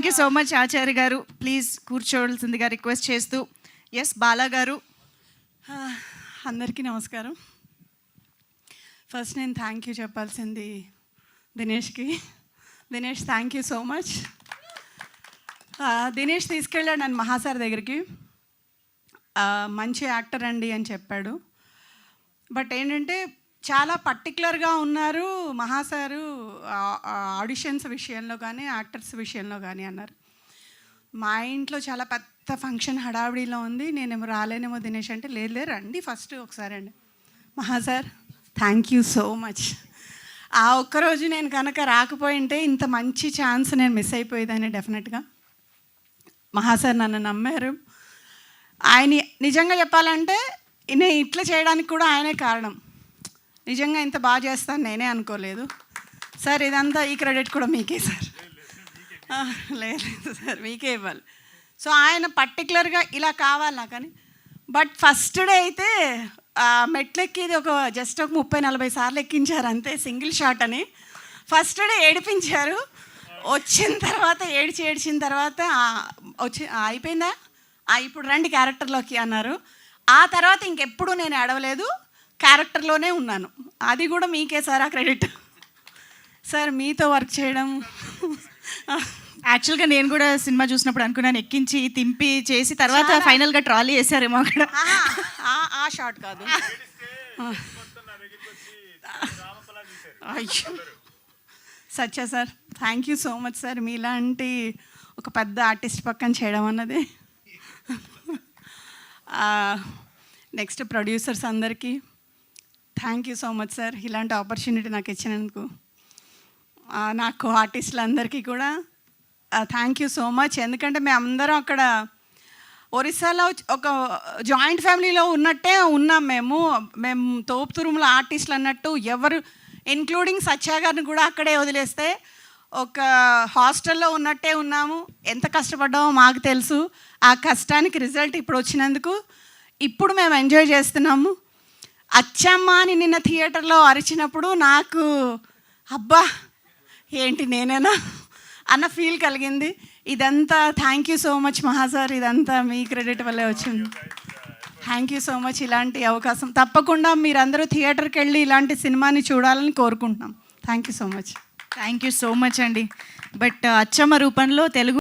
Thank you so much Acharya గారు. Please కూర్చోవలసిందిగా request చేస్తూ. ఎస్ బాలా గారు. అందరికీ నమస్కారం. ఫస్ట్ నేను థ్యాంక్ యూ చెప్పాల్సింది దినేష్కి. Dinesh thank you so much. Dinesh తీసుకెళ్ళాడు నన్ను మహాసార్ దగ్గరికి. మంచి యాక్టర్ అండి అని చెప్పాడు. బట్ ఏంటంటే చాలా పర్టికులర్గా ఉన్నారు మహాసారు ఆడిషన్స్ విషయంలో కానీ యాక్టర్స్ విషయంలో కానీ అన్నారు. మా ఇంట్లో చాలా పెద్ద ఫంక్షన్ హడావిడిలో ఉంది, నేనేమో రాలేనేమో దినేష్ అంటే లేదు రండి ఫస్ట్ ఒకసారి అండి. మహాసార్ థ్యాంక్ యూ సో మచ్. ఆ ఒక్కరోజు నేను కనుక రాకపోయింటే ఇంత మంచి ఛాన్స్ నేను మిస్ అయిపోయేదాన్ని డెఫినెట్గా. మహాసార్ నన్ను నమ్మారు. ఆయన నిజంగా చెప్పాలంటే నేను ఇట్లా చేయడానికి కూడా ఆయనే కారణం. నిజంగా ఇంత బాగా చేస్తాను నేనే అనుకోలేదు సార్. ఇదంతా ఈ క్రెడిట్ కూడా మీకే సార్. లేదు సార్ మీకే ఇవ్వాలి. సో ఆయన పర్టికులర్గా ఇలా కావాలి నాకని. బట్ ఫస్ట్ డే అయితే మెట్లెక్కి ఇది ఒక జస్ట్ ఒక 30-40 సార్లు ఎక్కించారు అంతే, సింగిల్ షాట్ అని. ఫస్ట్ డే ఏడిపించారు. వచ్చిన తర్వాత ఏడ్చిన తర్వాత వచ్చి అయిపోయిందా ఇప్పుడు రండి క్యారెక్టర్లోకి అన్నారు. ఆ తర్వాత ఇంకెప్పుడు నేను ఏడవలేదు, క్యారెక్టర్లోనే ఉన్నాను. అది కూడా మీకే సార్ ఆ క్రెడిట్. సార్ మీతో వర్క్ చేయడం యాక్చువల్గా నేను కూడా సినిమా చూసినప్పుడు అనుకున్నాను ఎక్కించి తింపి చేసి తర్వాత ఫైనల్గా ట్రాలీ వేసారేమో అక్కడ. ఆ షాట్ కాదు. అయ్యో సచ్చా sir thank you so much sir. మీలాంటి ఒక పెద్ద ఆర్టిస్ట్ పక్కన చేయడం అన్నది. నెక్స్ట్ ప్రొడ్యూసర్స్ అందరికీ thank you so much sir, ఇలాంటి ఆపర్చునిటీ నాకు ఇచ్చినందుకు. నాకు ఆర్టిస్టులందరికీ కూడా థ్యాంక్ యూ సో మచ్. ఎందుకంటే మేమందరం అక్కడ ఒరిస్సాలో ఒక జాయింట్ ఫ్యామిలీలో ఉన్నట్టే ఉన్నాం. మేము తోపుతురుముల ఆర్టిస్టులు అన్నట్టు ఎవరు ఇంక్లూడింగ్ సత్యా గారిని కూడా అక్కడే వదిలేస్తే ఒక హాస్టల్లో ఉన్నట్టే ఉన్నాము. ఎంత కష్టపడ్డామో మాకు తెలుసు. ఆ కష్టానికి రిజల్ట్ ఇప్పుడు వచ్చినందుకు ఇప్పుడు మేము ఎంజాయ్ చేస్తున్నాము. అచ్చమ్మ అని నిన్న థియేటర్లో అరిచినప్పుడు నాకు అబ్బా ఏంటి నేనేనా అన్న ఫీల్ కలిగింది. ఇదంతా థ్యాంక్ యూ సో మచ్ మహాసార్, ఇదంతా మీ క్రెడిట్ వల్లే వచ్చింది. Thank you so much. ఇలాంటి అవకాశం తప్పకుండా మీరందరూ థియేటర్కి వెళ్ళి ఇలాంటి సినిమాని చూడాలని కోరుకుంటున్నాం. Thank you so much. Thank you so much అండి. బట్ అచ్చమ్మ రూపంలో తెలుగు